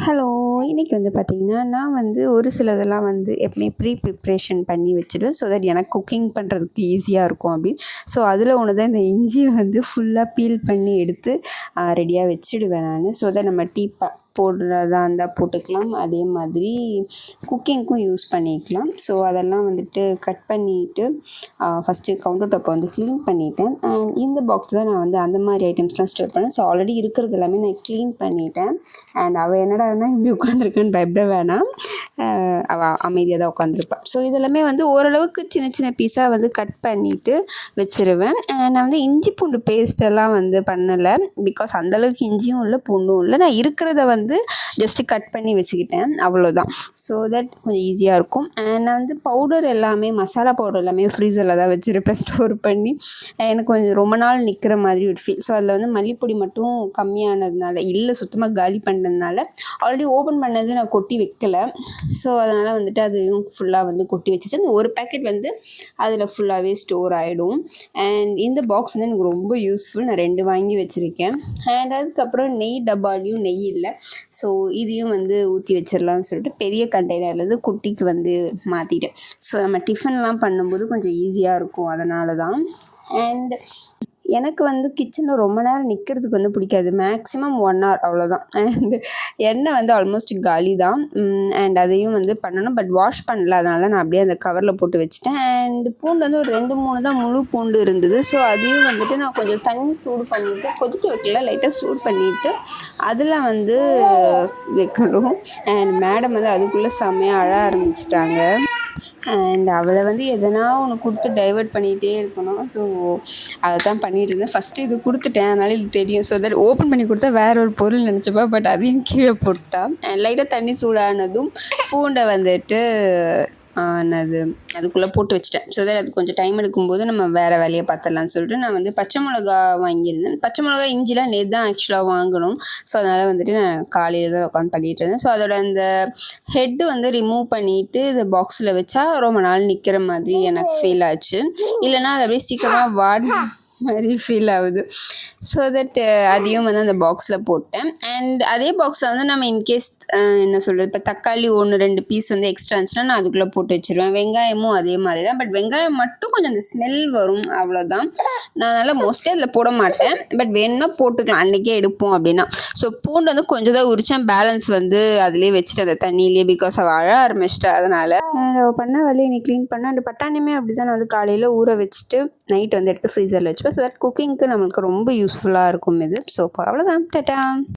Hello! இன்னைக்கு வந்து பார்த்தீங்கன்னா, நான் வந்து ஒரு சிலதெல்லாம் வந்து எப்பவுமே ப்ரிப்ரேஷன் பண்ணி வச்சுடுவேன். ஸோ தட் எனக்கு குக்கிங் பண்ணுறதுக்கு ஈஸியாக இருக்கும் அப்படின்னு. ஸோ அதில் ஒன்று தான் இந்த இஞ்சியை வந்து ஃபுல்லாக பீல் பண்ணி எடுத்து ரெடியாக வச்சுடுவேன் நான். ஸோ தட் நம்ம டீ போடுறதா இருந்தால் போட்டுக்கலாம். அதே மாதிரி குக்கிங்க்கும் யூஸ் பண்ணிக்கலாம். ஸோ அதெல்லாம் வந்துட்டு கட் பண்ணிவிட்டு ஃபஸ்ட்டு கவுண்டர் டாப்பை வந்து க்ளீன் பண்ணிவிட்டேன். அண்ட் இந்த பாக்ஸ் தான் நான் வந்து அந்த மாதிரி ஐட்டம்ஸ்லாம் ஸ்டோர் பண்ணேன். ஸோ ஆல்ரெடி இருக்கிறது எல்லாமே நான் க்ளீன் பண்ணிட்டேன். அண்ட் அவள் என்னடான்னா இப்படி உட்காந்துருக்குன்னு பயப்பட வேணாம், அவள் அமைதியாக தான் உட்காந்துருப்பாள். ஸோ இதெல்லாமே வந்து ஓரளவுக்கு சின்ன சின்ன பீஸாக வந்து கட் பண்ணிவிட்டு வச்சுருவேன். நான் வந்து இஞ்சி பூண்டு பேஸ்ட்டெல்லாம் வந்து பண்ணலை. பிகாஸ் அந்தளவுக்கு இஞ்சியும் இல்லை பூண்டும் இல்லை. நான் இருக்கிறத வந்து ஜஸ்ட்டு கட் பண்ணி வச்சுக்கிட்டேன், அவ்வளோதான். ஸோ தட் கொஞ்சம் ஈஸியாக இருக்கும். நான் வந்து பவுடர் எல்லாமே, மசாலா பவுடர் எல்லாமே ஃப்ரீசரில் தான் வச்சுருப்பேன் ஸ்டோர் பண்ணி. எனக்கு கொஞ்சம் ரொம்ப நாள் நிற்கிற மாதிரி ஒரு ஃபீல். ஸோ அதில் வந்து மல்லிப்பொடி மட்டும் கம்மியானதுனால, இல்லை சுத்தமாக காலி பண்ணதுனால, ஆல்ரெடி ஓப்பன் பண்ணது நான் கொட்டி வைக்கலை. ஸோ அதனால் வந்துட்டு அதையும் ஃபுல்லாக வந்து கொட்டி வச்சுட்டு அந்த ஒரு பேக்கெட் வந்து அதில் ஃபுல்லாகவே ஸ்டோர் ஆகிடும். அண்ட் இந்த பாக்ஸ் வந்து எனக்கு ரொம்ப யூஸ்ஃபுல். நான் 2 வாங்கி வச்சுருக்கேன். அண்ட் அதுக்கப்புறம் நெய் டப்பாலையும் நெய் இல்லை. ஸோ இதையும் வந்து ஊற்றி வச்சிடலாம்னு சொல்லிட்டு பெரிய கண்டெய்னர்லேருந்து குட்டிக்கு வந்து மாற்றிட்டேன். ஸோ நம்ம டிஃபன்லாம் பண்ணும்போது கொஞ்சம் ஈஸியாக இருக்கும், அதனால தான். அண்ட் எனக்கு வந்து கிச்சனில் ரொம்ப நேரம் நிற்கிறதுக்கு வந்து பிடிக்காது. மேக்ஸிமம் 1 hour அவ்வளோதான். அண்ட் எண்ணெய் வந்து ஆல்மோஸ்ட் காலி தான். அண்ட் அதையும் வந்து பண்ணணும். பட் வாஷ் பண்ணல, அதனால நான் அப்படியே அந்த கவரில் போட்டு வச்சுட்டேன். அண்ட் பூண்டு வந்து ஒரு 2-3 தான் முழு பூண்டு இருந்தது. ஸோ அதையும் வந்துட்டு நான் கொஞ்சம் தண்ணி சூடு பண்ணிவிட்டு, கொதிக்க வைக்கல, லைட்டாக சூடு பண்ணிவிட்டு அதில் வந்து வைக்கணும். அண்ட் மேடம் வந்து அதுக்குள்ளே செம்மையாக அழ ஆரம்பிச்சிட்டாங்க. அண்ட் அவளை வந்து எதனா ஒன்று கொடுத்து டைவர்ட் பண்ணிகிட்டே இருக்கணும். ஸோ அதை தான் பண்ணிகிட்டு இருந்தேன். ஃபஸ்ட்டு இது கொடுத்துட்டேன், அதனால இது தெரியும். ஸோ தட் ஓப்பன் பண்ணி கொடுத்தா வேற ஒரு பொருள் நினச்சப்பா. பட் அதையும் கீழே போட்டா. லைட்டாக தண்ணி சூடானதும் பூண்டை வந்துட்டு அதுக்குள்ளே போட்டு வச்சிட்டேன். ஸோ தட் அது கொஞ்சம் டைம் எடுக்கும்போது நம்ம வேறு வேலையை பார்த்துடலான்னு சொல்லிட்டு நான் வந்து பச்சை மிளகா வாங்கியிருந்தேன். பச்சை மிளகா இஞ்சிலாம் நேற்று தான் ஆக்சுவலாக வாங்கணும். ஸோ அதனால் வந்துட்டு நான் காலையில் தான் உட்காந்து பண்ணிகிட்டு இருந்தேன். ஸோ அதோட அந்த ஹெட்டு வந்து ரிமூவ் பண்ணிவிட்டு இதை பாக்ஸில் வச்சா ரொம்ப நாள் நிற்கிற மாதிரி எனக்கு ஃபீல் ஆச்சு. இல்லைனா அது அப்படியே சீக்கிரமாக மாதிரி ஃபீல் ஆகுது. ஸோ தட் அதையும் வந்து அந்த பாக்ஸில் போட்டேன். அண்ட் அதே பாக்ஸில் வந்து நம்ம இன்கேஸ் என்ன சொல்கிறது, இப்போ தக்காளி 1-2 பீஸ் வந்து எக்ஸ்ட்ரா இருந்துச்சுன்னா நான் அதுக்குள்ளே போட்டு வச்சுருவேன். வெங்காயமும் அதே மாதிரி தான். பட் வெங்காயம் மட்டும் கொஞ்சம் அந்த ஸ்மெல் வரும், அவ்வளோதான். நான் அதனால் மோஸ்ட்லி அதில் போட மாட்டேன். பட் வேணும்னா போட்டுக்கலாம், அன்றைக்கே எடுப்போம் அப்படின்னா. ஸோ பூண்டு வந்து கொஞ்சம் தான் உரித்தேன், பேலன்ஸ் வந்து அதிலே வச்சுட்டு அந்த தண்ணியிலே, பிகாஸ் அவள் அழ ஆரம்பிச்சிட்டா. அதனால் அவள் பண்ண வேலையை நீ க்ளீன் பண்ண. அந்த பட்டாணியுமே அப்படி தான் நான் வந்து காலையில் ஊற வச்சுட்டு நைட் வந்து எடுத்து ஃப்ரீசரில் வச்சுப்பேன். ஸோ தட் குக்கிங்க்கு நம்மளுக்கு ரொம்ப யூஸ்ஃபுல்லாக இருக்கும் இது. ஸோ அவ்வளோதான். டாடா.